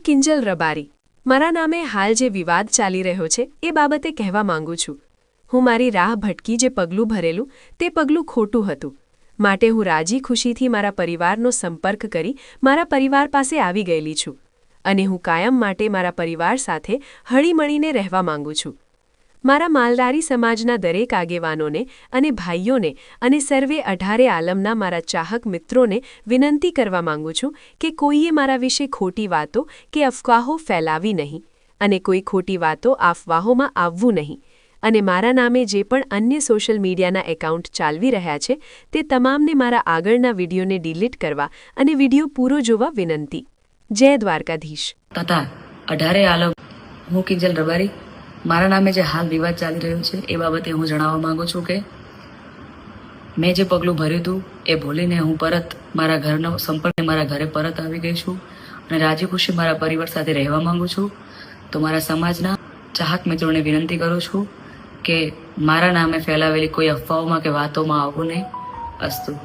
કિંજલ રબારી મારા નામે હાલ જે વિવાદ ચાલી રહ્યો છે એ બાબતે કહેવા માંગુ છું। હું મારી રાહ ભટકી જે પગલું ભરેલું તે પગલું ખોટું હતું, માટે હું રાજી ખુશીથી મારા પરિવારનો સંપર્ક કરી મારા પરિવાર પાસે આવી ગયેલી છું અને હું કાયમ માટે મારા પરિવાર સાથે હળીમળીને રહેવા માંગુ છું। મારા માલધારી સમાજના દરેક આગેવાનોને અને ભાઈઓને અને સર્વે 18 આલમના મારા ચાહક મિત્રોને વિનંતી કરવા માંગુ છું કે કોઈએ મારા વિશે ખોટી વાતો કે અફવાઓ ફેલાવી નહીં અને કોઈ ખોટી વાતો અફવાઓમાં આવવું નહીં અને મારા નામે જે પણ અન્ય સોશિયલ મીડિયાના એકાઉન્ટ ચાલવી રહ્યા છે તે તમામને મારા આગળના વિડીયોને ડિલીટ કરવા અને વિડીયો પૂરો જોવા વિનંતી। જય દ્વારકાધીશ। તથા 18 આલમ હું કિંજલ રબારી મારા નામે જે હાલ વિવાદ ચાલી રહ્યો છે એ બાબતે હું જણાવવા માંગુ છું કે મેં જે પગલું ભર્યું હતું એ ભૂલીને હું પરત મારા ઘરનો સંપર્ક મારા ઘરે પરત આવી ગઈ છું અને રાજી ખુશી મારા પરિવાર સાથે રહેવા માંગુ છું। તો મારા સમાજના ચાહક મિત્રોને વિનંતી કરું છું કે મારા નામે ફેલાવેલી કોઈ અફવાઓમાં કે વાતોમાં આવવું નહીં। અસ્તુ।